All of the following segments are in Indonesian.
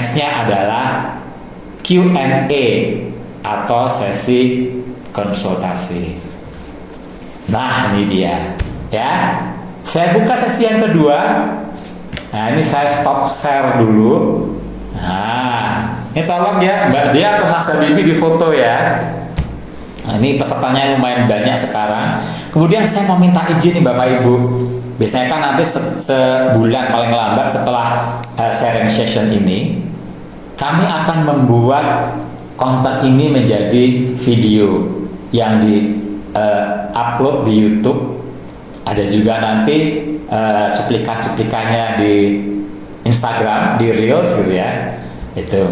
Nextnya adalah Q&A atau sesi konsultasi. Nah, ini dia ya. Saya buka sesi yang kedua. Nah, ini saya stop share dulu. Nah, ini tolong ya Mbak Dia atau Mas Habibie di foto ya. Nah, ini pesertanya lumayan banyak sekarang. Kemudian saya mau minta izin nih Bapak Ibu. Biasanya kan nanti sebulan paling lambat setelah sharing session ini, kami akan membuat konten ini menjadi video yang di upload di YouTube. Ada juga nanti cuplikan-cuplikannya di Instagram, di Reels gitu ya. Itu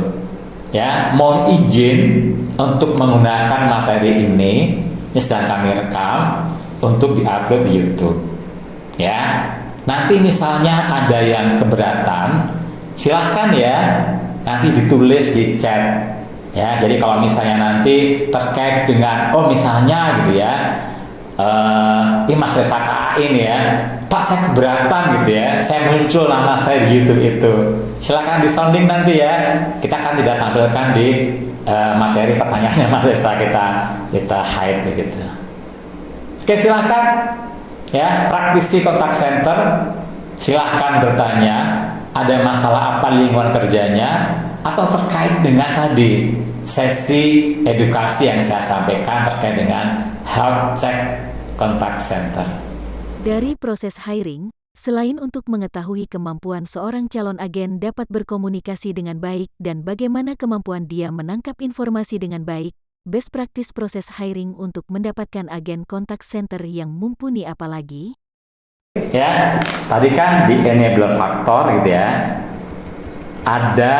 ya, mohon izin untuk menggunakan materi ini sedang kami rekam untuk diupload di YouTube ya. Nanti misalnya ada yang keberatan, silahkan ya nanti ditulis di chat ya. Jadi kalau misalnya nanti terkait dengan misalnya gitu ya, ini Mas Resa KA ini ya, Pak saya keberatan gitu ya, saya muncul nama saya di YouTube itu, silakan disounding nanti ya. Kita kan tidak tampilkan di materi pertanyaannya Mas Resa, kita hide begitu. Oke, silakan ya, praktisi kontak center, silahkan bertanya, ada masalah apa lingkungan kerjanya atau terkait dengan tadi sesi edukasi yang saya sampaikan terkait dengan health check kontak center. Dari proses hiring, selain untuk mengetahui kemampuan seorang calon agen dapat berkomunikasi dengan baik dan bagaimana kemampuan dia menangkap informasi dengan baik, best practice proses hiring untuk mendapatkan agen kontak center yang mumpuni apalagi? Ya, tadi kan di enabler faktor gitu ya, ada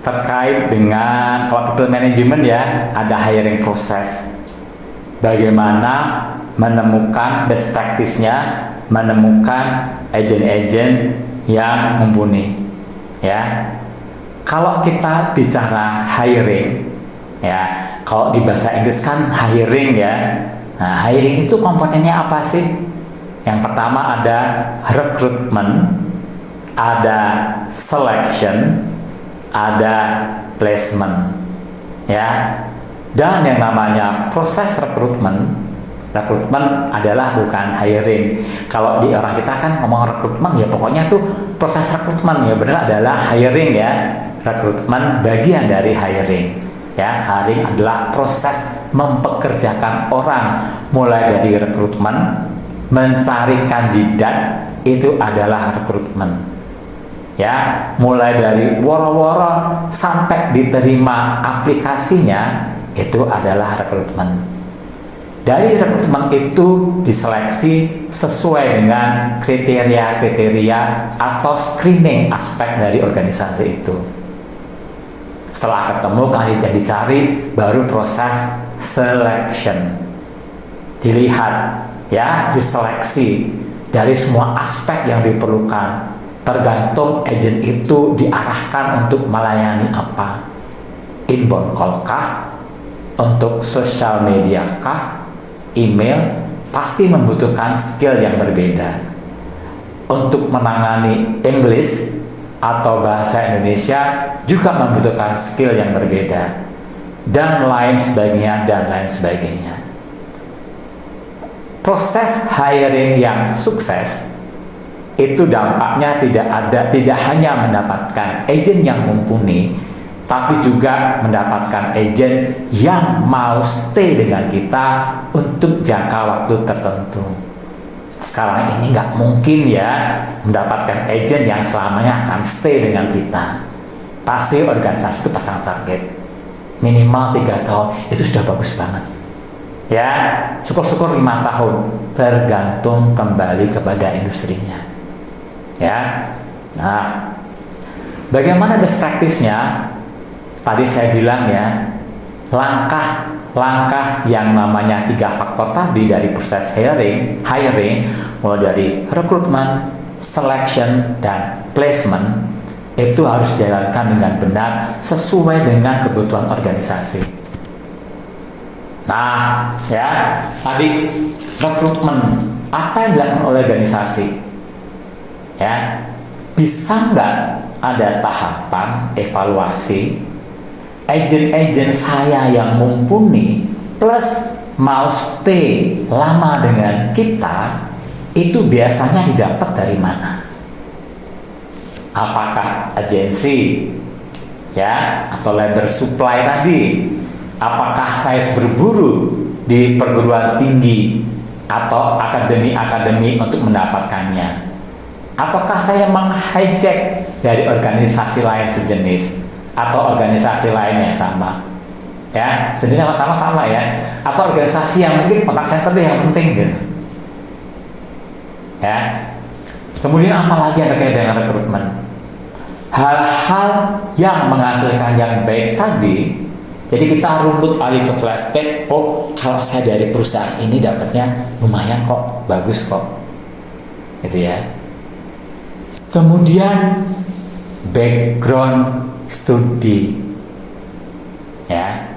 terkait dengan kalau people management ya, ada hiring proses. Bagaimana menemukan best practice-nya, menemukan agen-agen yang mumpuni ya. Kalau kita bicara hiring ya, kalau di bahasa Inggris kan hiring ya. Nah, hiring itu komponennya apa sih? Yang pertama ada recruitment, ada selection, ada placement ya. Dan yang namanya proses rekrutmen adalah bukan hiring. Kalau di orang kita kan ngomong rekrutmen ya pokoknya tuh proses rekrutmen, ya benar adalah hiring ya. Rekrutmen bagian dari hiring ya. Hiring adalah proses mempekerjakan orang, mulai dari rekrutmen, mencari kandidat, itu adalah rekrutmen ya. Mulai dari woro-woro sampai diterima aplikasinya, itu adalah rekrutmen. Dari rekrutmen itu diseleksi sesuai dengan kriteria-kriteria atau screening aspek dari organisasi itu. Setelah ketemu kandidat yang dicari, baru proses selection. Dilihat ya, diseleksi dari semua aspek yang diperlukan. Tergantung agen itu diarahkan untuk melayani apa. Inbound call kah? Untuk sosial media kah? Email? Pasti membutuhkan skill yang berbeda. Untuk menangani English atau bahasa Indonesia juga membutuhkan skill yang berbeda, dan lain sebagainya, dan lain sebagainya. Proses hiring yang sukses itu dampaknya tidak hanya mendapatkan agen yang mumpuni, tapi juga mendapatkan agen yang mau stay dengan kita untuk jangka waktu tertentu. Sekarang ini nggak mungkin ya mendapatkan agen yang selamanya akan stay dengan kita. Pasti organisasi itu pasang target minimal 3 tahun, itu sudah bagus banget ya. Syukur-syukur 5 tahun, tergantung kembali kepada industrinya ya. Nah, bagaimana best practice-nya? Tadi saya bilang ya, langkah-langkah yang namanya 3 faktor tadi dari proses hiring mulai dari rekrutmen, selection, dan placement, itu harus dijalankan dengan benar sesuai dengan kebutuhan organisasi. Nah, ya, tadi rekrutmen, apa yang dilakukan oleh organisasi? Ya, bisa nggak ada tahapan evaluasi. Agent-agent saya yang mumpuni plus mau stay lama dengan kita itu biasanya didapat dari mana? Apakah agensi ya atau labor supply tadi? Apakah saya berburu di perguruan tinggi atau akademi-akademi untuk mendapatkannya? Ataukah saya meng-hijack dari organisasi lain sejenis atau organisasi lain yang sama? Ya, sebenarnya sama-sama ya. Atau organisasi yang mungkin kontak center yang penting gitu. Ya. Kemudian apa lagi yang terkait dengan rekrutmen? Hal-hal yang menghasilkan yang baik tadi. Jadi kita rumput lagi ke flashback. Oh, kalau saya dari perusahaan ini dapatnya lumayan kok, bagus kok, gitu ya. Kemudian background studi, ya.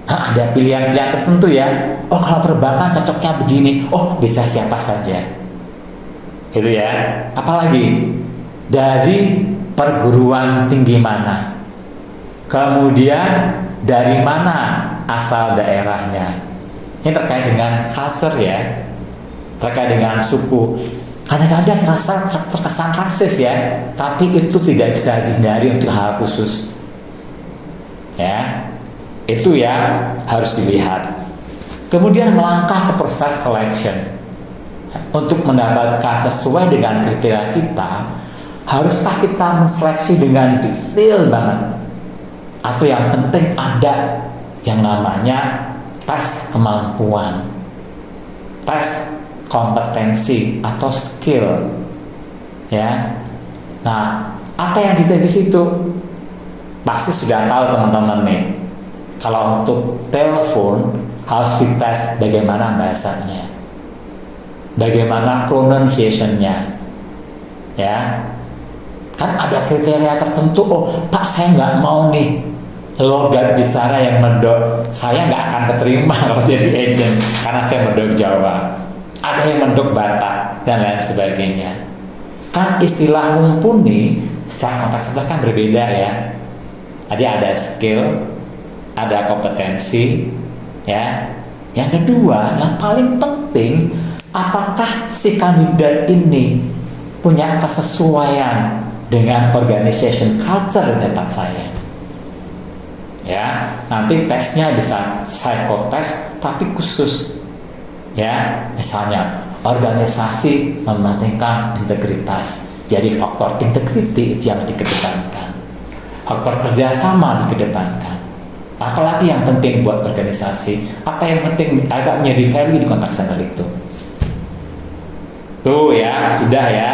Nah, ada pilihan-pilihan tertentu ya. Oh, kalau perbankan cocoknya begini. Oh, bisa siapa saja, gitu ya. Apalagi dari perguruan tinggi mana, kemudian dari mana asal daerahnya. Ini terkait dengan culture ya, terkait dengan suku. Kadang-kadang terkesan rasis ya, tapi itu tidak bisa dihindari untuk hal khusus. Ya, itu ya harus dilihat. Kemudian melangkah ke proses selection. Untuk mendapatkan sesuai dengan kriteria kita, haruskah kita menseleksi dengan detail banget? Atau yang penting ada yang namanya tes kemampuan, tes kompetensi atau skill, ya. Nah, apa yang dites di situ? Pasti sudah tahu teman-teman nih. Kalau untuk telepon harus dites bagaimana bahasanya, bagaimana pronunciation-nya, ya. Kan ada kriteria tertentu. Oh, Pak, saya nggak mau nih logat bicara yang mendok, saya nggak akan keterima kalau jadi agent karena saya mendok Jawa. Ada yang mendok Batak dan lain sebagainya. Kan istilah mumpuni secara konteks kan berbeda ya. Jadi ada skill, ada kompetensi, ya. Yang kedua, yang paling penting, apakah si kandidat ini punya kesesuaian dengan organization culture di tempat saya? Ya, nanti tesnya bisa psikotes tapi khusus. Ya, misalnya organisasi mementingkan integritas. Jadi faktor integriti itu yang dikedepankan. Faktor kerjasama dikedepankan. Apalagi yang penting buat organisasi? Apa yang penting agak menjadi value di kontak center itu? Tuh ya, sudah ya.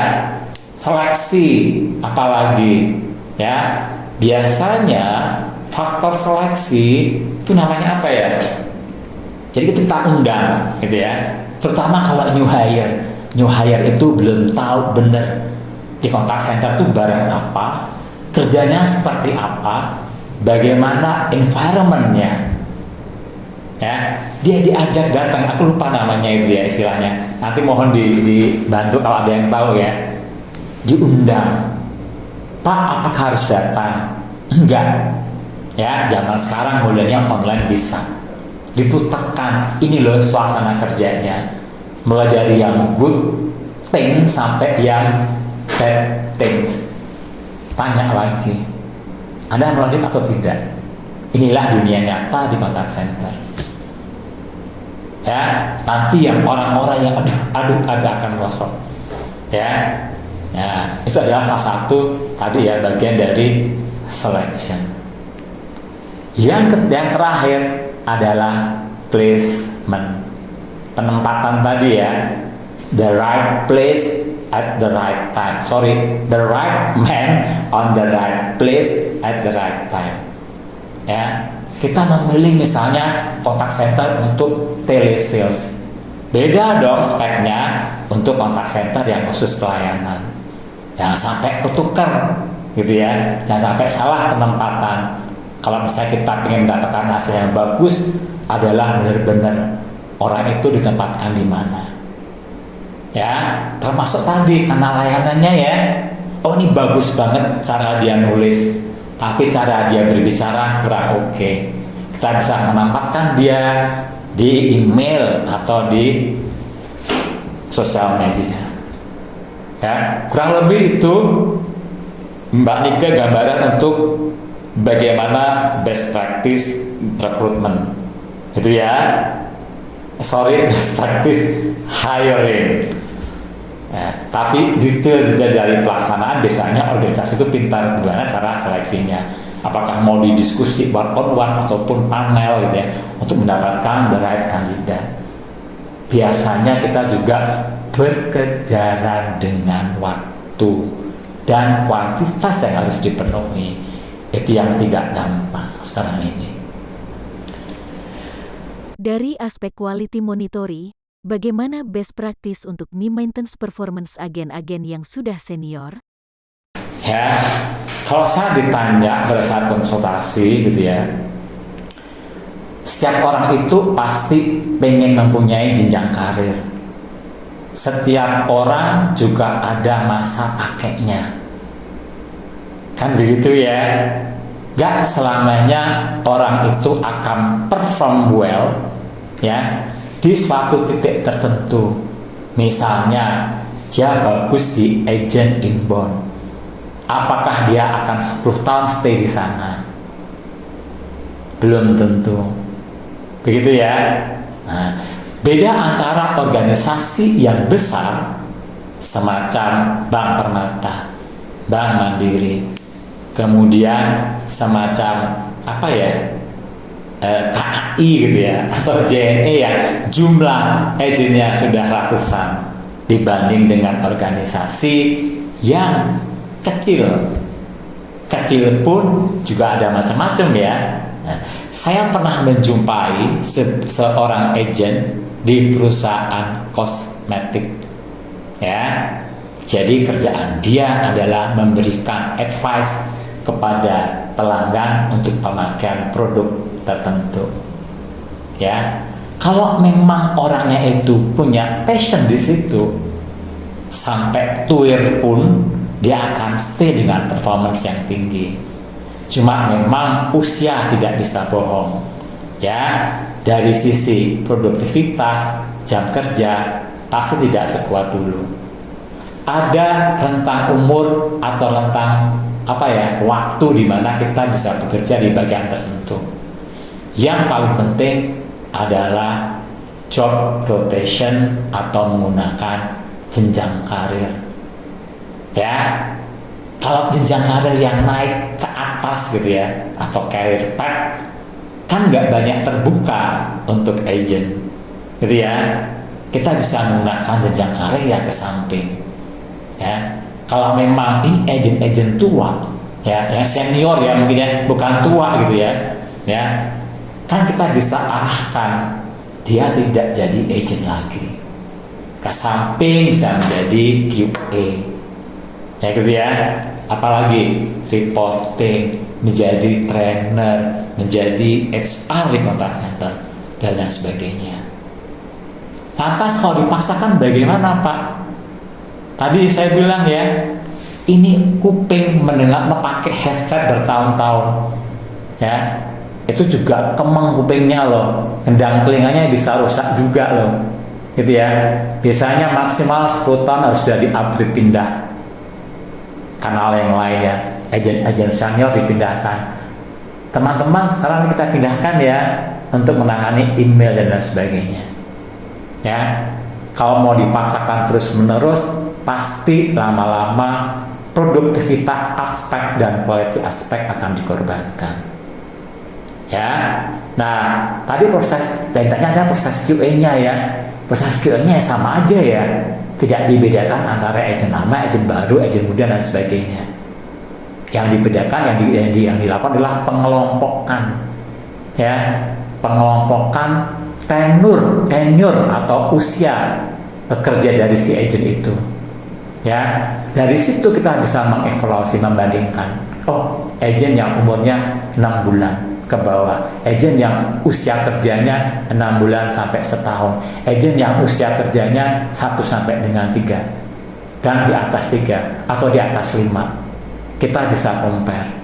Seleksi apalagi? Ya, biasanya faktor seleksi itu namanya apa ya? Jadi kita undang, gitu ya. Terutama kalau new hire itu belum tahu benar di kontak center itu barang apa, kerjanya seperti apa, bagaimana environment-nya. Ya, dia diajak datang. Aku lupa namanya itu ya istilahnya. Nanti mohon dibantu kalau ada yang tahu ya. Diundang. Pak, apakah harus datang? Enggak. Ya, zaman sekarang modelnya online bisa. Diputarkan, ini loh suasana kerjanya, mulai dari yang good thing sampai yang bad things. Tanya lagi, Anda melanjut atau tidak? Inilah dunia nyata di kontak center. Ya, nanti yang orang-orang yang aduh akan merosot. Ya, itu adalah salah satu tadi ya bagian dari selection. Yang terakhir adalah placement, penempatan tadi ya, the right place at the right time. The right man on the right place at the right time. Ya, kita memilih misalnya kontak center untuk telesales, beda dong speknya untuk kontak center yang khusus pelayanan. Jangan sampai ketukar, gitu ya. Jangan sampai salah penempatan. Kalau misalnya kita ingin mendapatkan hasil yang bagus, adalah benar-benar orang itu ditempatkan di mana. Ya, termasuk tadi kanal layanannya ya. oh ini bagus banget cara dia nulis, tapi cara dia berbicara kurang oke. Kita bisa menempatkan dia di email atau di sosial media. Ya, kurang lebih itu Mbak Nika gambaran untuk bagaimana best practice rekrutmen. Itu ya. Best practice hiring. Ya, tapi detail dari pelaksanaan biasanya organisasi itu pintar gimana cara seleksinya. Apakah mau didiskusi one on one ataupun panel gitu ya untuk mendapatkan the right kandidat. Biasanya kita juga berkejaran dengan waktu dan kuantitas yang harus dipenuhi. Itu yang tidak gampang sekarang ini. Dari aspek quality monitoring, bagaimana best practice untuk maintenance performance agen-agen yang sudah senior? Ya, kalau saya ditanya pada saat konsultasi gitu ya, setiap orang itu pasti pengen mempunyai jenjang karir. Setiap orang juga ada masa pakainya. Kan begitu ya. Gak selamanya orang itu akan perform well ya di suatu titik tertentu. Misalnya dia bagus di agent inbound, apakah dia akan 10 tahun stay di sana? Belum tentu. Begitu ya. Nah, beda antara organisasi yang besar semacam Bank Permata, Bank Mandiri, kemudian semacam apa ya, KAI gitu ya, atau JNE yang jumlah agennya sudah ratusan dibanding dengan organisasi yang kecil pun juga ada macam-macam ya. Nah, saya pernah menjumpai seorang agen di perusahaan kosmetik ya. Jadi kerjaan dia adalah memberikan advice kepada pelanggan untuk pemakaian produk tertentu. Ya, kalau memang orangnya itu punya passion di situ, sampai tuir pun dia akan stay dengan performance yang tinggi. Cuma memang usia tidak bisa bohong. Ya, dari sisi produktivitas, jam kerja pasti tidak sekuat dulu. Ada rentang umur atau rentang waktu di mana kita bisa bekerja di bagian tertentu. Yang paling penting adalah job rotation atau menggunakan jenjang karir. Ya, kalau jenjang karir yang naik ke atas gitu ya, atau career path, kan nggak banyak terbuka untuk agent, gitu ya. Kita bisa menggunakan jenjang karir yang ke samping. Ya, kalau memang ini agent tua, ya, yang senior ya mungkin ya, bukan tua gitu ya, kan kita bisa arahkan dia tidak jadi agent lagi, ke samping bisa menjadi QA, ya gitu ya, apalagi reporting, menjadi trainer, menjadi HR di contact center dan lain sebagainya. Lantas kalau dipaksakan bagaimana Pak? Tadi saya bilang ya, ini kuping mendengar pakai headset bertahun-tahun, ya, itu juga kemang kupingnya loh, gendang telinganya bisa rusak juga loh, gitu ya. Biasanya maksimal 10 tahun harus sudah di-upgrade, pindah kanal yang lain ya, agen senior dipindahkan. Teman-teman sekarang kita pindahkan ya untuk menangani email dan lain sebagainya. Ya, kalau mau dipaksakan terus-menerus, pasti lama-lama produktivitas aspek dan quality aspek akan dikorbankan. Ya, nah tadi proses tanya ada proses QA-nya ya, proses QA-nya sama aja ya, tidak dibedakan antara agen lama, agen baru, agen muda dan sebagainya. Yang dibedakan yang dilakukan adalah pengelompokan, ya, pengelompokan tenure atau usia bekerja dari si agen itu. Ya, dari situ kita bisa mengevaluasi, membandingkan. Oh, agen yang umurnya 6 bulan ke bawah, agen yang usia kerjanya 6 bulan sampai setahun, agen yang usia kerjanya 1 sampai dengan 3, dan di atas 3 atau di atas 5. Kita bisa compare.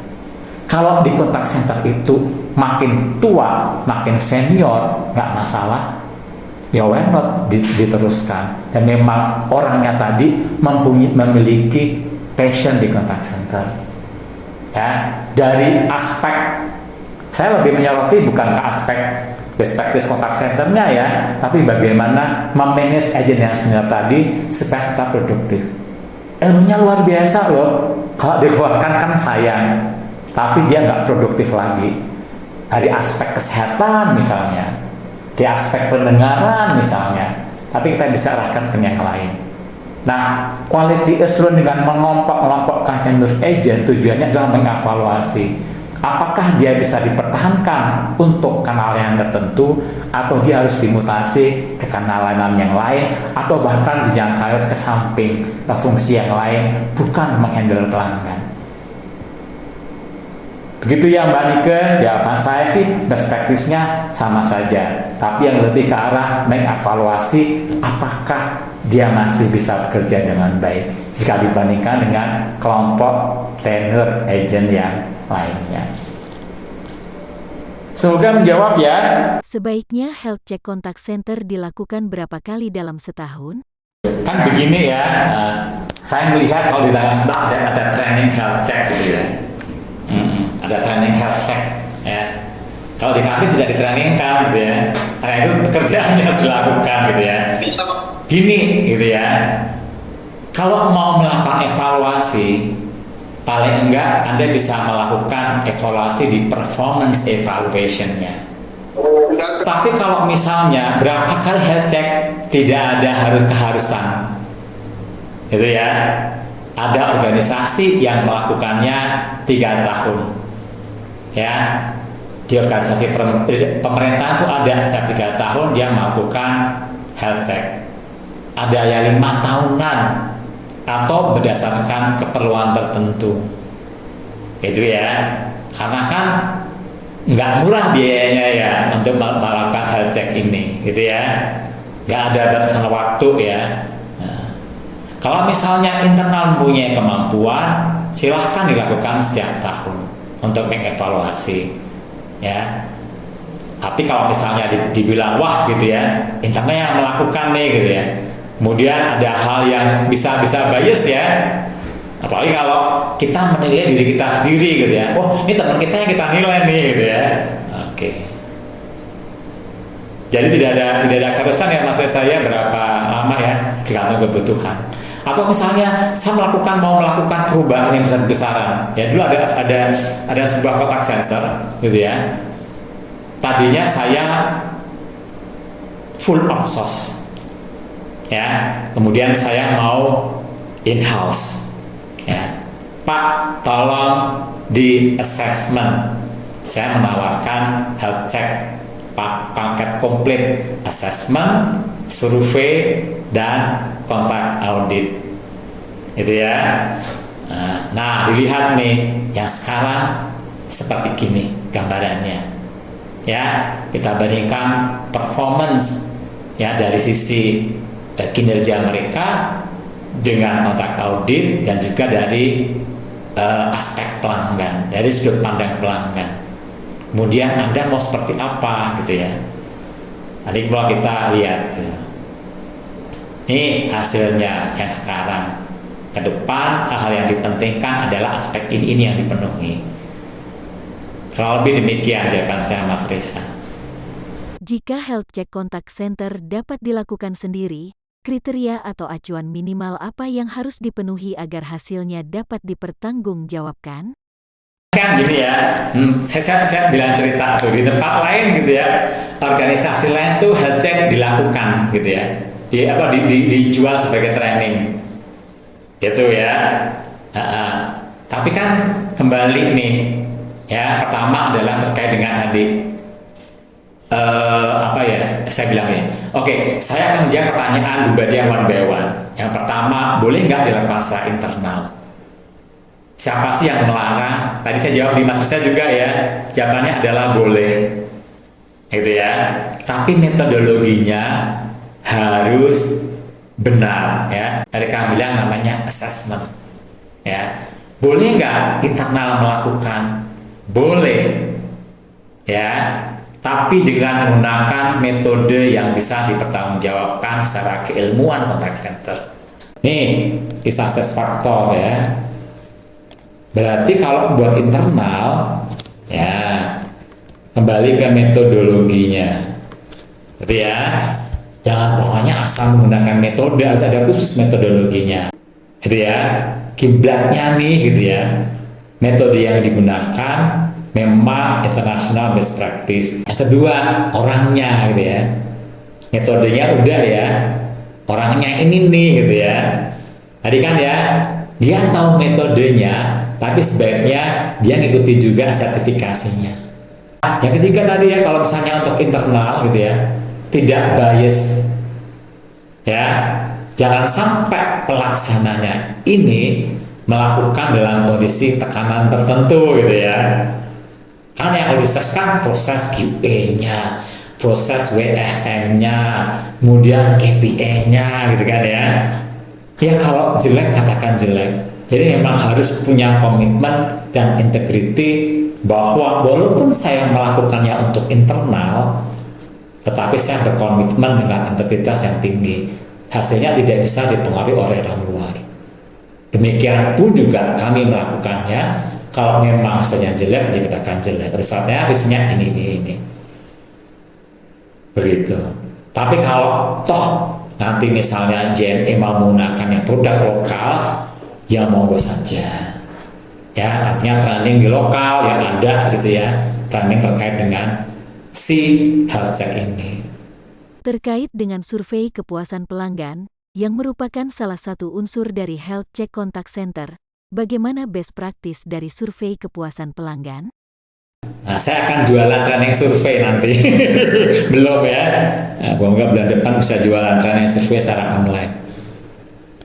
Kalau di kontak center itu makin tua, makin senior, nggak masalah. Ya why not diteruskan. Dan memang orangnya tadi memiliki passion di kontak center. Ya, dari aspek, saya lebih menyoroti bukan ke aspek best practice kontak centernya ya, tapi bagaimana memanage agent yang senior tadi supaya tetap produktif. Ilmunya luar biasa loh. Kalau dikeluarkan kan sayang, tapi dia nggak produktif lagi. Dari aspek kesehatan misalnya, di aspek pendengaran misalnya, tapi kita bisa arahkan ke yang lain. Nah, quality assurance dengan mengelompokkan tenure agent tujuannya adalah mengevaluasi apakah dia bisa dipertahankan untuk kenalan tertentu, atau dia harus dimutasi ke kenalan yang lain, atau bahkan dijangkau ke samping ke fungsi yang lain, bukan menghandle pelanggan. Begitu ya Mbak Nike, jawaban saya sih best practice-nya sama saja, tapi yang lebih ke arah mengevaluasi apakah dia masih bisa bekerja dengan baik jika dibandingkan dengan kelompok tenure agent yang lainnya. Semoga menjawab ya. Sebaiknya health check kontak center dilakukan berapa kali dalam setahun? Kan begini ya, saya melihat kalau di dalam sebelah ada training health check gitu ya. Ada training health check ya. Kalau di kami tidak ditrainingkan gitu ya, karena itu pekerjaannya harus dilakukan gitu ya. Gini gitu ya, kalau mau melakukan evaluasi, paling enggak Anda bisa melakukan evaluasi di performance evaluation-nya. Tapi kalau misalnya berapa kali health check, tidak ada keharusan gitu ya. Ada organisasi yang melakukannya 3 tahun ya. Di organisasi pemerintahan itu ada setiap 3 tahun dia melakukan health check. Ada yang 5 tahunan atau berdasarkan keperluan tertentu gitu ya, karena kan nggak murah biayanya ya untuk melakukan health check ini gitu ya, nggak ada batasan waktu ya. Nah, kalau misalnya internal mempunyai kemampuan, silahkan dilakukan setiap tahun untuk mengevaluasi ya. Tapi kalau misalnya dibilang wah gitu ya, internal yang melakukan nih gitu ya, kemudian ada hal yang bisa bias ya, apalagi kalau kita menilai diri kita sendiri gitu ya, oh ini teman kita yang kita nilai nih gitu ya. Oke. Jadi tidak ada keharusan ya Mas saya berapa lama ya, tergantung kebutuhan. Atau misalnya saya mau melakukan perubahan yang besar-besaran ya. Dulu ada sebuah kontak center gitu ya, tadinya saya full outsource ya, kemudian saya mau in-house ya. Pak, tolong di assessment, saya menawarkan health check paket komplit, assessment, survei, dan kontak audit itu ya. Nah dilihat nih yang sekarang seperti gini gambarannya ya, kita bandingkan performance ya dari sisi kinerja mereka dengan kontak audit, dan juga dari aspek pelanggan, dari sudut pandang pelanggan. Kemudian Anda mau seperti apa gitu ya, nanti kalau kita lihat gitu. Ini hasilnya yang sekarang. Ke depan hal yang dipentingkan adalah aspek ini yang dipenuhi. Kurang lebih demikian jawaban saya Mas Reza. Jika health check kontak center dapat dilakukan sendiri, kriteria atau acuan minimal apa yang harus dipenuhi agar hasilnya dapat dipertanggungjawabkan? Kan gini ya, saya bilang cerita tuh di tempat lain gitu ya, organisasi lain tuh health check dilakukan gitu ya, dijual sebagai training gitu ya. Tapi kan kembali nih ya, pertama adalah terkait dengan tadi saya bilang ini, oke, saya akan menjawab pertanyaan Bu Badia one by one. Yang pertama, boleh nggak dilakukan secara internal? Siapa sih yang melarang? Tadi saya jawab di masa saya juga ya, jawabannya adalah boleh gitu ya, tapi metodologinya harus benar ya. Mereka bilang namanya assessment ya. Boleh nggak internal melakukan? Boleh ya, tapi dengan menggunakan metode yang bisa dipertanggungjawabkan secara keilmuan contact center. Nih, kisah success factor ya. Berarti kalau buat internal ya, kembali ke metodologinya. Jadi ya, jangan pokoknya asal menggunakan metode, harus ada khusus metodologinya. Gitu ya, kiblatnya nih gitu ya. Metode yang digunakan memang international best practice. Yang kedua, orangnya gitu ya. Metodenya udah ya, orangnya ini nih gitu ya. Tadi kan ya, dia tahu metodenya, tapi sebaiknya dia ngikuti juga sertifikasinya. Yang ketiga tadi ya, kalau misalnya untuk internal gitu ya, tidak bias ya, jangan sampai pelaksananya ini melakukan dalam kondisi tekanan tertentu gitu ya. Kan yang proses kan proses QA-nya, proses WFM-nya, kemudian KPI-nya gitu kan ya. Ya kalau jelek katakan jelek. Jadi memang harus punya komitmen dan integriti bahwa walaupun saya melakukannya untuk internal, tetapi saya berkomitmen dengan integritas yang tinggi. Hasilnya tidak bisa dipengaruhi oleh orang luar. Demikian pun juga kami melakukannya. Kalau memang hasilnya jelek, dikatakan jelek. Risetnya ini. Begitu. Tapi kalau toh nanti misalnya JNE mau menggunakan yang produk lokal, ya monggo saja. Ya, artinya training di lokal yang ada gitu ya, training terkait dengan si health check ini. Terkait dengan survei kepuasan pelanggan, yang merupakan salah satu unsur dari Health Check Contact Center, bagaimana best practice dari survei kepuasan pelanggan? Nah, saya akan jualan training survei nanti. Belum ya. Nah, semoga bulan depan bisa jualan training survei secara online.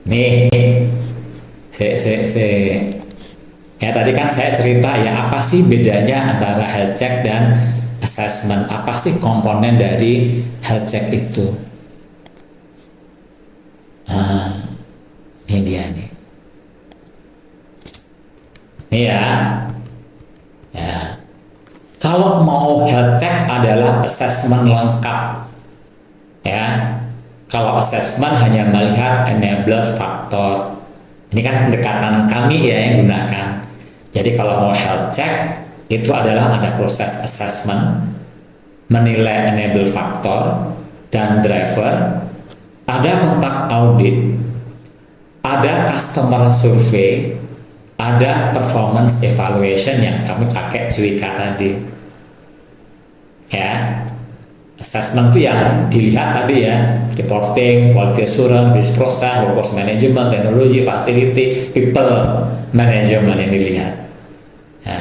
Nih, ya tadi kan saya cerita ya, apa sih bedanya antara health check dan assessment? Apa sih komponen dari health check itu? Nah, ini dia nih. Nih ya. Ya. Kalau mau health check adalah assessment lengkap. Ya. Kalau assessment hanya melihat enabler faktor. Ini kan pendekatan kami ya yang gunakan. Jadi kalau mau health check itu adalah ada proses assessment, menilai enable faktor dan driver, ada kontak audit, ada customer survey, ada performance evaluation yang kami pakai Zwika tadi. Ya, assessment itu yang dilihat tadi ya, reporting, quality assurance, business process, workforce management, teknologi, facility, people management yang dilihat. Ya.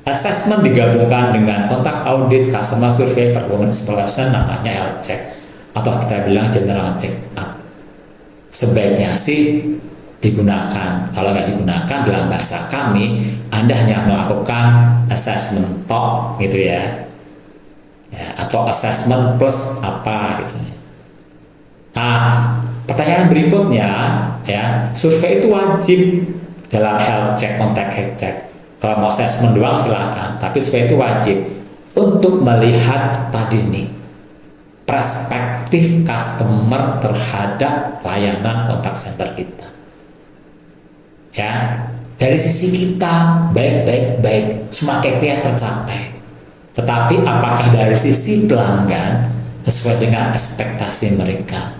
Assessment digabungkan dengan kontak audit, customer survey, performance evaluation, namanya health check atau kita bilang general check up. Sebaiknya sih digunakan. Kalau nggak digunakan dalam bahasa kami, Anda hanya melakukan assessment top gitu ya. Ya, atau assessment plus apa gitu. Nah, pertanyaan berikutnya ya, survei itu wajib dalam health check, contact health check. Kalau mau assessment doang silakan, tapi survei itu wajib untuk melihat tadi nih perspektif customer terhadap layanan contact center kita. Ya, dari sisi kita baik, semua KPI tercapai. Tetapi apakah dari sisi pelanggan sesuai dengan ekspektasi mereka?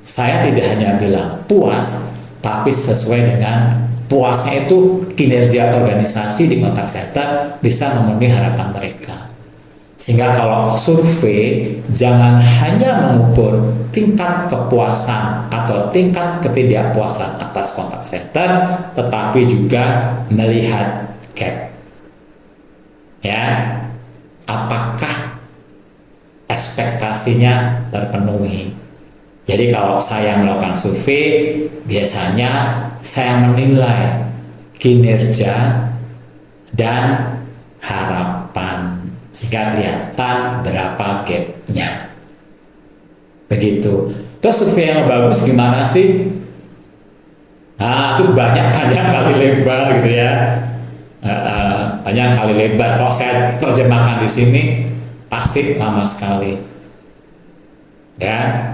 Saya tidak hanya bilang puas, tapi sesuai dengan puasnya itu kinerja organisasi di contact center bisa memenuhi harapan mereka. Sehingga kalau survei jangan hanya mengukur tingkat kepuasan atau tingkat ketidakpuasan atas contact center, tetapi juga melihat gap. Ya, apakah ekspektasinya terpenuhi? Jadi kalau saya melakukan survei, biasanya saya menilai kinerja dan harapan sehingga kelihatan berapa gapnya. Begitu. Terus survei yang bagus gimana sih? Nah, itu banyak panjang kali lebar gitu ya. Panjang kali lebar. Kalau saya terjemahkan di sini pasti lama sekali. Ya.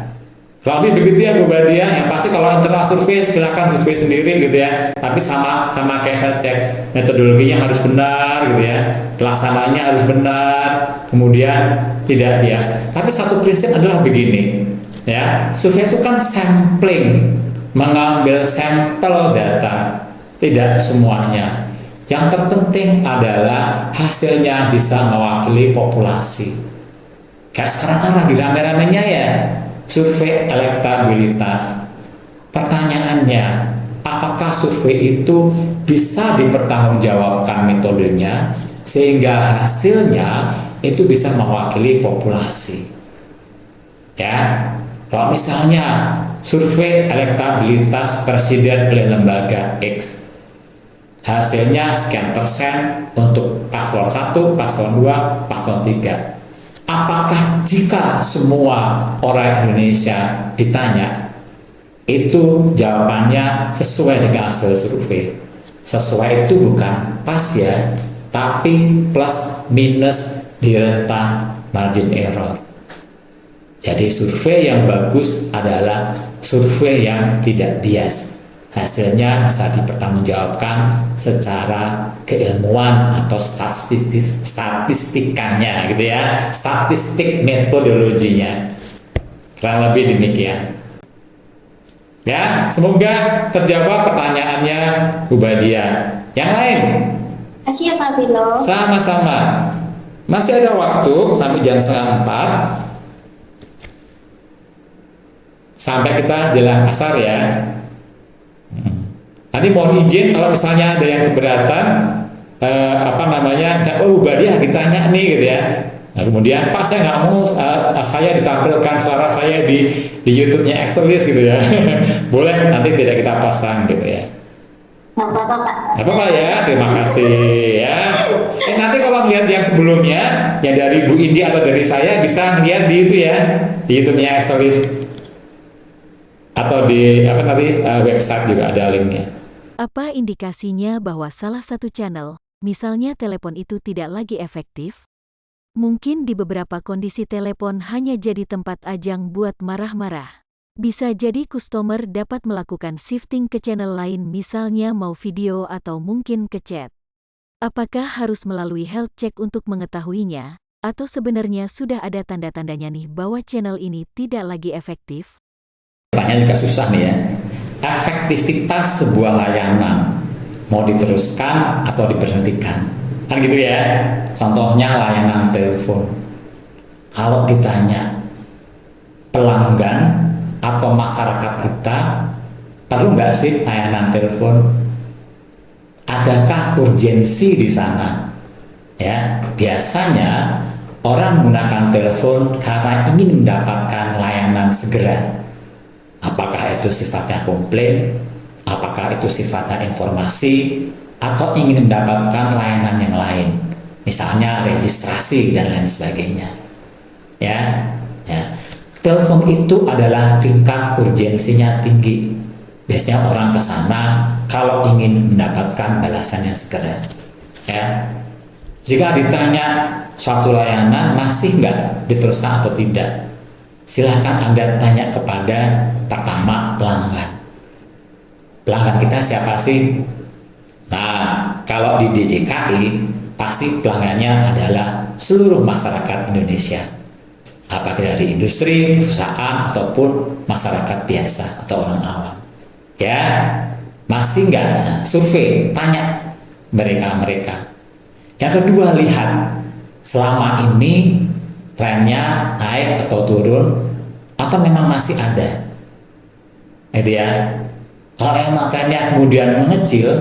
Kalau begitu ya Bu Badia, yang pasti kalau internal survei silakan survei sendiri gitu ya. Tapi sama kayak health check, metodologinya harus benar gitu ya, pelaksananya harus benar, kemudian tidak bias. Tapi satu prinsip adalah begini, ya, survei itu kan sampling, mengambil sampel data, tidak semuanya. Yang terpenting adalah hasilnya bisa mewakili populasi. Kayak sekarang kan lagi rame-ramenya ya, survei elektabilitas. Pertanyaannya, apakah survei itu bisa dipertanggungjawabkan metodenya sehingga hasilnya itu bisa mewakili populasi? Ya, kalau misalnya survei elektabilitas presiden oleh lembaga X, hasilnya sekian persen untuk paslon 1, paslon 2, paslon 3. Apakah jika semua orang Indonesia ditanya, itu jawabannya sesuai dengan hasil survei? Sesuai itu bukan pas ya, tapi plus minus di rentang margin error. Jadi survei yang bagus adalah survei yang tidak bias. Hasilnya bisa dipertanggungjawabkan secara keilmuan atau statistikanya gitu ya, statistik metodologinya. Kurang lebih demikian. Ya, semoga terjawab pertanyaannya Bu Badia. Yang lain? Kasih ya Pak Bilo. Sama-sama. Masih ada waktu sampai jam 3:30. Sampai kita jelang asar ya. Nanti mohon izin kalau misalnya ada yang keberatan, Bu Badia ditanya nih gitu ya. Nah, kemudian Pak saya nggak mau saya ditampilkan suara saya di YouTube-nya Excelis gitu ya. Boleh, nanti tidak kita pasang gitu ya. Nggak apa-apa Pak. Nggak apa-apa ya, terima kasih ya. Nanti kalau melihat yang sebelumnya, yang dari Bu Indi atau dari saya bisa lihat di itu ya, di YouTube-nya Excelis atau di website juga ada linknya. Apa indikasinya bahwa salah satu channel, misalnya telepon itu tidak lagi efektif? Mungkin di beberapa kondisi telepon hanya jadi tempat ajang buat marah-marah. Bisa jadi customer dapat melakukan shifting ke channel lain, misalnya mau video atau mungkin ke chat. Apakah harus melalui health check untuk mengetahuinya? Atau sebenarnya sudah ada tanda-tandanya nih bahwa channel ini tidak lagi efektif? Pertanyaan juga susah nih ya. Efektivitas sebuah layanan mau diteruskan atau diberhentikan, kan gitu ya. Contohnya layanan telepon, kalau ditanya pelanggan atau masyarakat kita, perlu nggak sih layanan telepon? Adakah urgensi di sana? Ya, biasanya orang menggunakan telepon karena ingin mendapatkan layanan segera. Apakah itu sifatnya komplain, apakah itu sifatnya informasi, atau ingin mendapatkan layanan yang lain, misalnya registrasi dan lain sebagainya. Ya. Telepon itu adalah tingkat urgensinya tinggi. Biasanya orang ke sana kalau ingin mendapatkan balasan yang segera. Ya. Jika ditanya suatu layanan masih nggak diteruskan atau tidak, silahkan Anda tanya kepada pertama pelanggan. Pelanggan kita siapa sih? Nah, kalau di DJKI pasti pelanggannya adalah seluruh masyarakat Indonesia. Apakah dari industri, perusahaan, ataupun masyarakat biasa atau orang awam. Ya, masih nggak survei, tanya mereka. Yang kedua, lihat selama ini trennya naik atau turun, atau memang masih ada. Itu ya. Kalau emang trennya kemudian mengecil,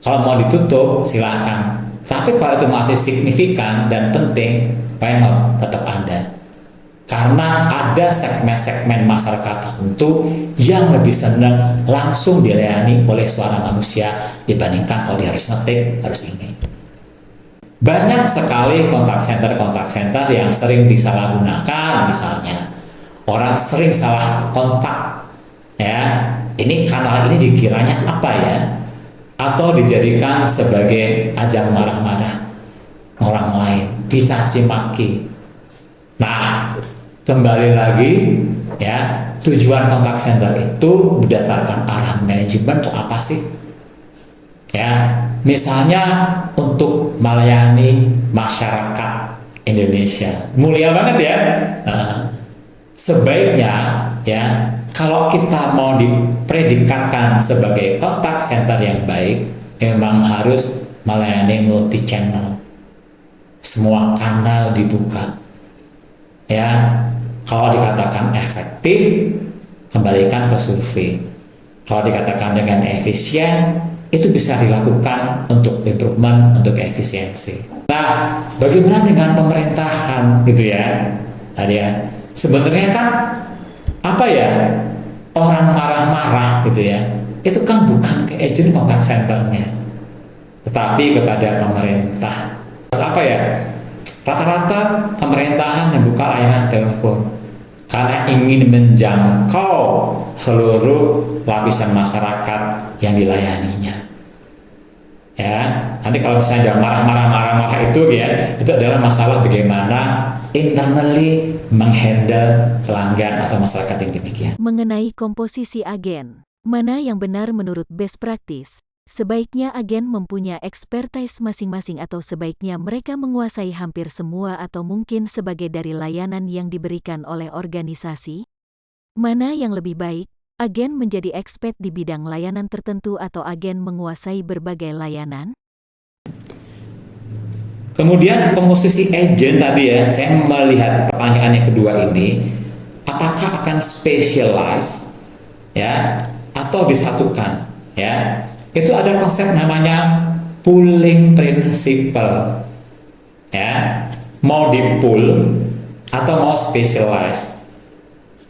kalau mau ditutup silahkan. Tapi kalau itu masih signifikan dan penting, why not, tetap ada. Karena ada segmen-segmen masyarakat tertentu yang lebih senang langsung dilayani oleh suara manusia dibandingkan kalau dia harus ngetik, harus ini. Banyak sekali kontak center yang sering disalahgunakan, misalnya Orang sering salah kontak, ya. Ini kanal ini dikiranya apa ya? Atau dijadikan sebagai ajang marah-marah orang lain, dicaci maki. Nah, kembali lagi ya, tujuan kontak center itu berdasarkan arahan manajemen untuk apa sih? Ya, misalnya untuk melayani masyarakat Indonesia, mulia banget ya. Nah, sebaiknya ya, kalau kita mau dipredikatkan sebagai kontak center yang baik, memang harus melayani multi channel, semua kanal dibuka. Ya, kalau dikatakan efektif, kembalikan ke survei. Kalau dikatakan dengan efisien, itu bisa dilakukan untuk improvement, untuk efisiensi. Nah, bagaimana dengan pemerintahan gitu ya? Tadi ya, sebenarnya kan apa ya, orang marah-marah gitu ya, itu kan bukan ke agent kontak centernya, tetapi kepada pemerintah. Apa ya? Rata-rata pemerintahan membuka layanan telepon karena ingin menjangkau seluruh lapisan masyarakat yang dilayaninya. Ya, nanti kalau misalnya ada marah-marah itu ya, itu adalah masalah bagaimana internally menghandle pelanggan atau masyarakat yang demikian. Mengenai komposisi agen, mana yang benar menurut best practice? Sebaiknya agen mempunyai expertise masing-masing atau sebaiknya mereka menguasai hampir semua atau mungkin sebagai dari layanan yang diberikan oleh organisasi? Mana yang lebih baik, agen menjadi expert di bidang layanan tertentu atau agen menguasai berbagai layanan? Kemudian komposisi agent tadi ya, saya melihat pertanyaan yang kedua ini, apakah akan specialize ya atau disatukan ya? Itu ada konsep namanya pooling principle ya, mau di pool atau mau specialize.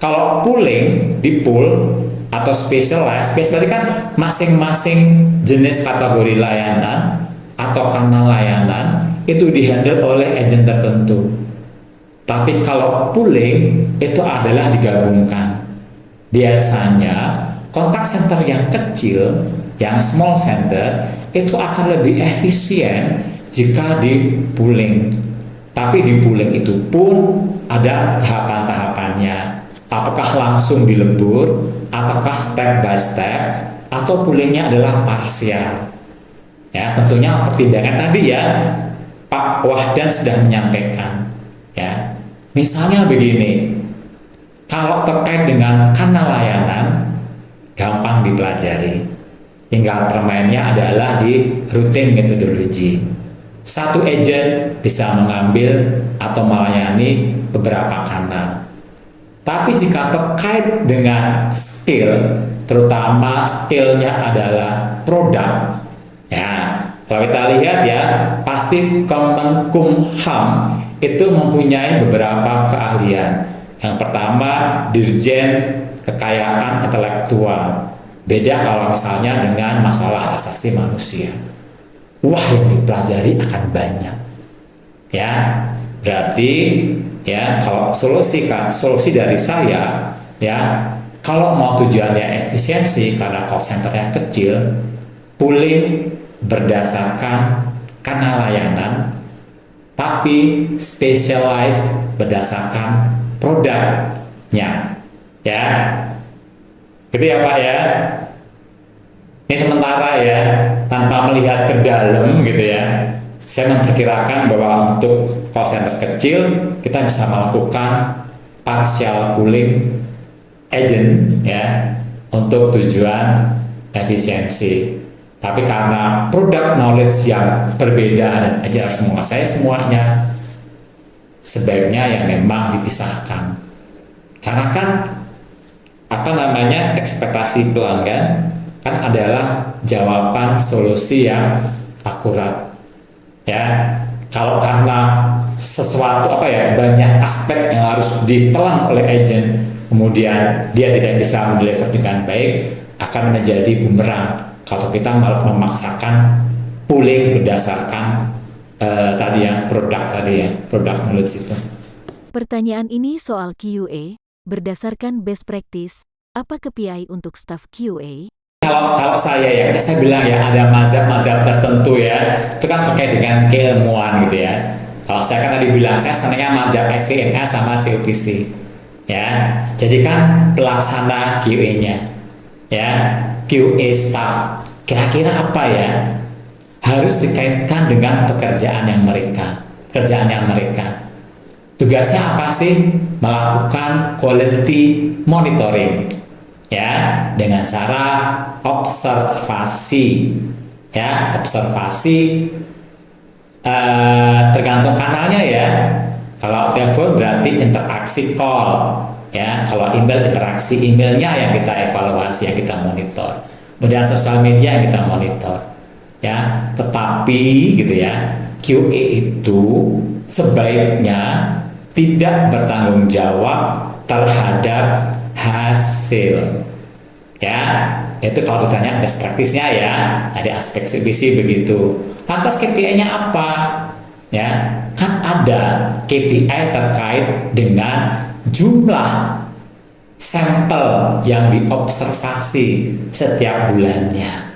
Kalau pooling, di pool atau specialize berarti kan masing-masing jenis kategori layanan atau kanal layanan itu dihandle oleh agent tertentu. Tapi kalau pooling itu adalah digabungkan. Biasanya kontak center yang kecil, yang small center, itu akan lebih efisien jika di pooling. Tapi di pooling itu pun ada tahapan-tahapannya. Apakah langsung dilebur, apakah step by step, atau poolingnya adalah parsial. Ya, tentunya pertimbangan tadi ya, Pak Wahdan sudah menyampaikan. Ya, misalnya begini, kalau terkait dengan kanal layanan, gampang dipelajari. Tinggal permainnya adalah di routing methodology. Satu agent bisa mengambil atau melayani beberapa kanal. Tapi jika terkait dengan skill, terutama skillnya adalah produk, ya, kalau kita lihat ya, pasti Kemenkumham itu mempunyai beberapa keahlian. Yang pertama, Dirjen Kekayaan Intelektual. Beda kalau misalnya dengan masalah asasi manusia. Wah, yang dipelajari akan banyak. Ya, berarti ya kalau solusi dari saya ya, kalau mau tujuannya efisiensi karena call centernya kecil, pooling berdasarkan kanal layanan, tapi specialize berdasarkan produknya. Ya, gitu ya Pak ya. Ini sementara ya, tanpa melihat ke dalam gitu ya. Saya memperkirakan bahwa untuk call center kecil kita bisa melakukan partial pooling agent ya untuk tujuan efisiensi. Tapi karena produk knowledge yang berbeda dan aja harus menguasai semuanya, sebaiknya yang memang dipisahkan. Karena kan ekspektasi pelanggan kan adalah jawaban solusi yang akurat. Ya, kalau karena sesuatu banyak aspek yang harus ditelan oleh agent, kemudian dia tidak bisa mendeliver dengan baik, akan menjadi bumerang kalau kita malah memaksakan pooling berdasarkan produk knowledge itu. Pertanyaan ini soal QA, Berdasarkan best practice, apa KPI untuk staf QA? Kalau saya ya, saya bilang ya ada mazhab-mazhab tertentu ya, itu kan terkait dengan keilmuan gitu ya. Kalau saya kan tadi bilang saya senangnya mazhab SCMA sama COPC ya. Jadi kan pelaksana QA-nya ya, QA staff kira-kira apa ya, harus dikaitkan dengan pekerjaan yang mereka. Tugasnya apa sih? Melakukan quality monitoring ya, dengan cara observasi ya, tergantung kanalnya ya. Kalau telepon berarti interaksi call ya, kalau email interaksi emailnya yang kita evaluasi, yang kita monitor. Kemudian sosial media yang kita monitor ya. Tetapi gitu ya, QA itu sebaiknya tidak bertanggung jawab terhadap hasil ya. Itu kalau ditanya best practice-nya ya, ada aspek CBC begitu. Lantas KPI-nya apa ya? Kan ada KPI terkait dengan jumlah sampel yang diobservasi setiap bulannya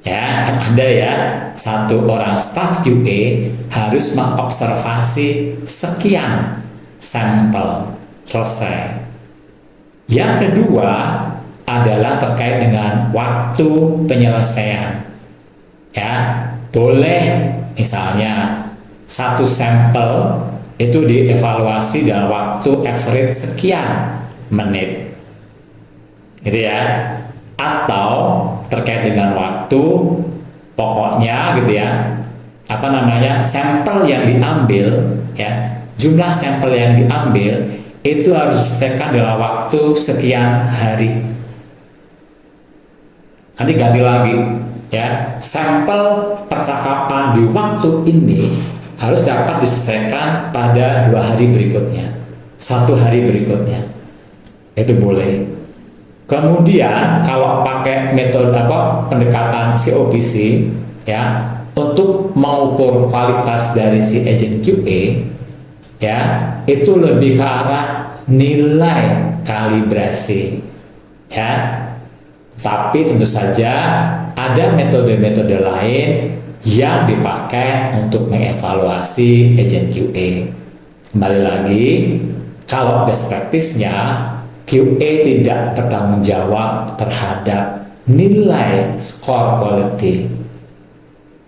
ya. Kan ada ya, satu orang staf QA harus mengobservasi sekian sampel, selesai. Yang kedua adalah terkait dengan waktu penyelesaian ya. Boleh misalnya satu sampel itu dievaluasi dalam waktu average sekian menit gitu ya. Atau terkait dengan waktu, pokoknya gitu ya, sampel yang diambil ya, jumlah sampel yang diambil itu harus diselesaikan dalam waktu sekian hari. Nanti ganti lagi ya, sampel percakapan di waktu ini harus dapat diselesaikan pada 2 hari berikutnya, 1 hari berikutnya, itu boleh. Kemudian kalau pakai metode pendekatan COPC ya, untuk mengukur kualitas dari si agent QA ya, itu lebih ke arah nilai kalibrasi ya. Tapi tentu saja ada metode-metode lain yang dipakai untuk mengevaluasi agent QA. Kembali lagi, kalau best practice-nya QA tidak bertanggung jawab terhadap nilai score quality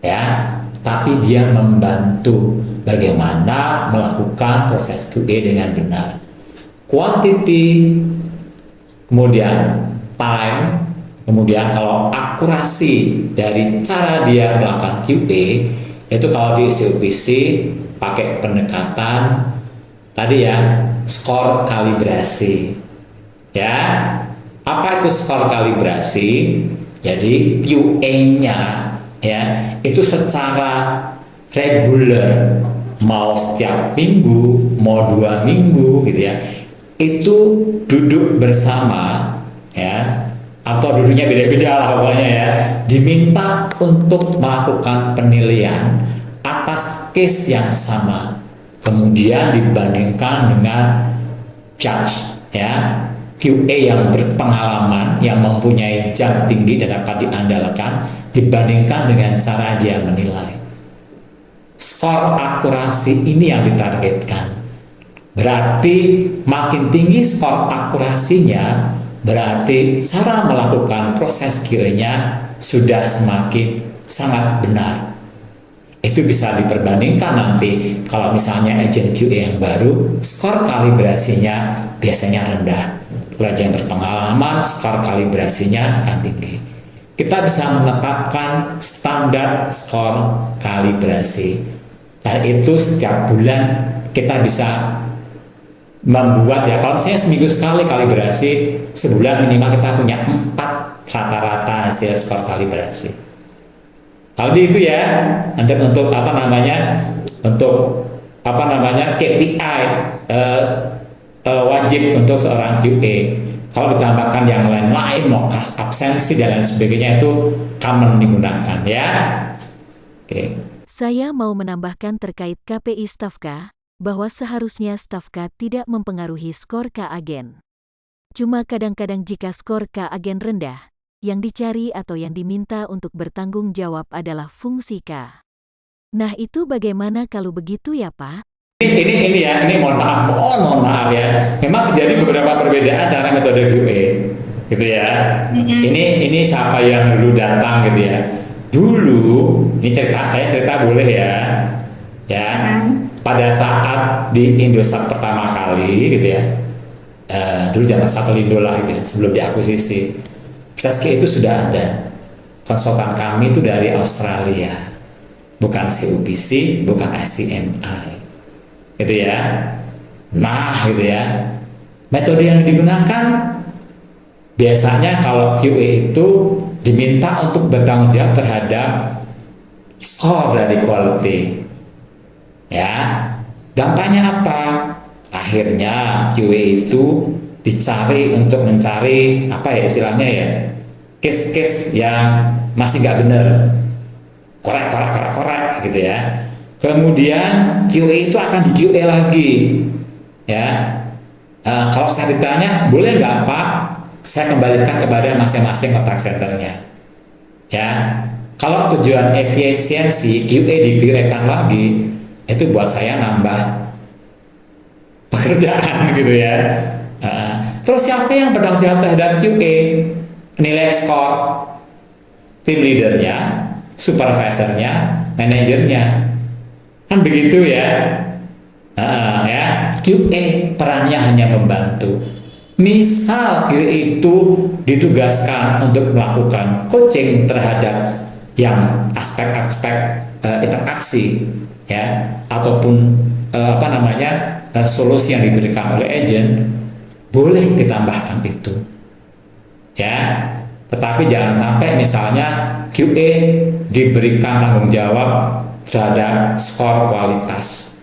ya, tapi dia membantu bagaimana melakukan proses QA dengan benar. Quantity, kemudian time, kemudian kalau akurasi dari cara dia melakukan QA, itu kalau di COPC pakai pendekatan tadi ya, skor kalibrasi ya. Apa itu skor kalibrasi? Jadi QA-nya ya, itu secara reguler, mau setiap minggu, mau 2 minggu gitu ya, itu duduk bersama ya, atau duduknya beda-beda lah pokoknya ya, diminta untuk melakukan penilaian atas case yang sama, kemudian dibandingkan dengan judge ya, QA yang berpengalaman, yang mempunyai jam tinggi dan dapat diandalkan, dibandingkan dengan cara dia menilai. Skor akurasi ini yang ditargetkan. Berarti makin tinggi skor akurasinya, berarti cara melakukan proses QA-nya sudah semakin sangat benar. Itu bisa diperbandingkan nanti kalau misalnya agent QA yang baru, skor kalibrasinya biasanya rendah. Kalau yang berpengalaman, skor kalibrasinya akan tinggi. Kita bisa menetapkan standar skor kalibrasi, dan itu setiap bulan kita bisa membuat ya, kalau misalnya seminggu sekali kalibrasi, sebulan minimal kita punya 4 rata-rata hasil skor kalibrasi. Kalau itu ya, untuk KPI wajib untuk seorang QA. Kalau ditambahkan yang lain-lain, mau absensi dan lain sebagainya, itu common digunakan ya. Oke. Saya mau menambahkan terkait KPI staf K. bahwa seharusnya staf K tidak mempengaruhi skor K agen. Cuma kadang-kadang jika skor K agen rendah, yang dicari atau yang diminta untuk bertanggung jawab adalah fungsi K. Nah itu bagaimana kalau begitu ya Pak? Ini mohon maaf ya. Memang terjadi beberapa perbedaan cara metode QA, gitu ya. Ini siapa yang dulu datang gitu ya. Dulu, ini saya cerita boleh ya. Ya, pada saat di Indosat pertama kali gitu ya. Dulu zaman Satelindo lah gitu ya, sebelum diakuisisi. Sasuke itu sudah ada. Konsultan kami itu dari Australia. Bukan CUPC, bukan ICMI. Gitu ya. Nah, gitu ya. Metode yang digunakan biasanya kalau QA itu diminta untuk bertanggung jawab terhadap skor dari quality. Ya. Dampaknya apa? Akhirnya QA itu dicari untuk mencari apa ya istilahnya ya? Case-case yang masih nggak benar. Korek gitu ya. Kemudian QA itu akan di QA lagi ya. Kalau saya ditanya boleh nggak Pak saya kembalikan kepada masing-masing kontak centernya ya. Kalau tujuan efisiensi QA di QA kan lagi itu buat saya nambah pekerjaan gitu ya. Terus siapa yang bertanggung jawab terhadap QA? Nilai skor tim leadernya, supervisornya, manajernya, kan begitu ya. Ya, QA perannya hanya membantu. Misal QA itu ditugaskan untuk melakukan coaching terhadap yang aspek-aspek interaksi, ya, ataupun solusi yang diberikan oleh agent, boleh ditambahkan itu, ya. Tetapi jangan sampai misalnya QA diberikan tanggung jawab terhadap skor kualitas,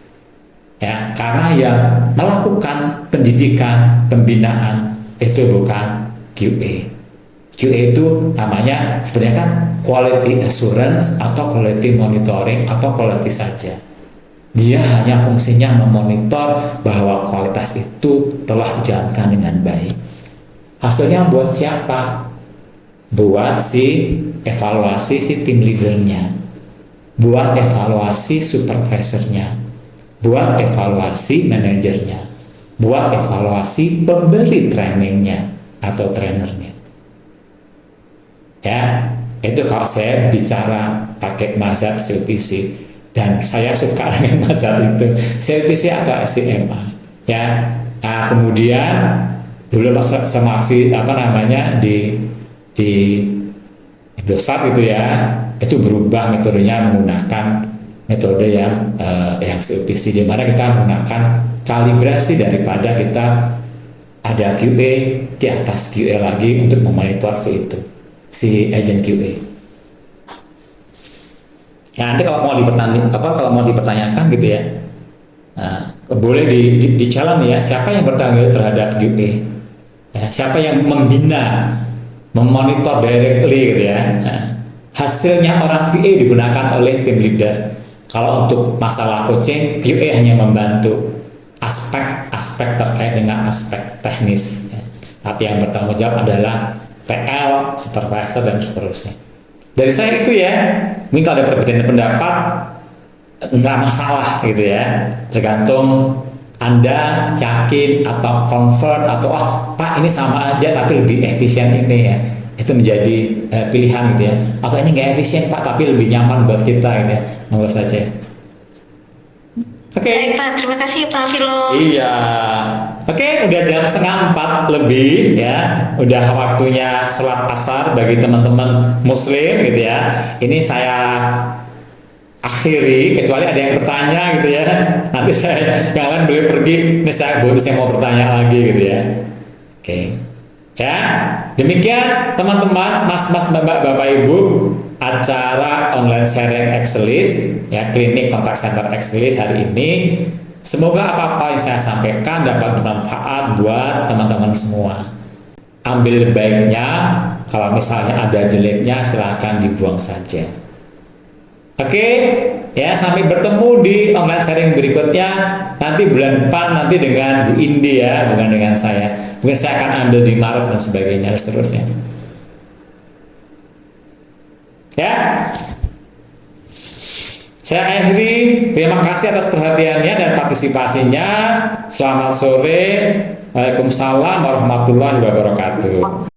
ya, karena yang melakukan pendidikan, pembinaan itu bukan QA. QA itu namanya sebenarnya kan quality assurance atau quality monitoring atau quality saja. Dia hanya fungsinya memonitor bahwa kualitas itu telah dijalankan dengan baik. Hasilnya buat siapa? Buat si evaluasi si tim leadernya, buat evaluasi supervisornya, buat evaluasi manajernya, buat evaluasi pemberi trainingnya atau trainernya. Ya, itu kalau saya bicara pakai mazhab CUPC, dan saya suka dengan mazhab itu CUPC atau SCMA. Ya, nah, kemudian dulu sama aksi di Indosat itu ya, itu berubah metodenya menggunakan metode yang CUPC, di mana kita menggunakan kalibrasi daripada kita ada QA di atas QA lagi untuk memonitor si agent QA. Nah, nanti kalau mau dipertanyakan gitu ya, boleh di challenge ya, siapa yang bertanggung jawab terhadap QA, ya, siapa yang membina, memonitor directly gitu ya. Hasilnya orang QA digunakan oleh tim leader. Kalau untuk masalah coaching, QA hanya membantu aspek-aspek terkait dengan aspek teknis, ya. Tapi yang bertanggung jawab adalah PL, supervisor, dan seterusnya. Dari saya itu ya, mungkin kalau ada perbedaan pendapat nggak masalah gitu ya, tergantung Anda yakin atau convert atau Pak ini sama aja tapi lebih efisien ini ya, itu menjadi pilihan gitu ya, atau ini nggak efisien Pak tapi lebih nyaman buat kita gitu ya, monggo saja. Oke. Baik Pak, terima kasih Pak Filo. Iya. Oke, udah jam 3:30 lebih ya. Udah waktunya sholat asar bagi teman-teman muslim gitu ya. Ini saya akhiri, kecuali ada yang bertanya gitu ya. Nanti saya jangan boleh pergi. Ini saya mau bertanya lagi gitu ya. Oke. Ya, demikian teman-teman, mas-mas, bapak, ibu, acara online sharing Excelis ya, klinik kontak center Excelis hari ini. Semoga apa-apa yang saya sampaikan dapat bermanfaat buat teman-teman semua. Ambil baiknya, kalau misalnya ada jeleknya silahkan dibuang saja. Oke, Ya, sampai bertemu di online sharing berikutnya nanti bulan depan, nanti dengan Bu Indi ya, bukan dengan saya. Mungkin saya akan ambil di Maret dan sebagainya dan seterusnya. Ya. Saya akhiri, terima kasih atas perhatiannya dan partisipasinya. Selamat sore. Waalaikumsalam warahmatullahi wabarakatuh.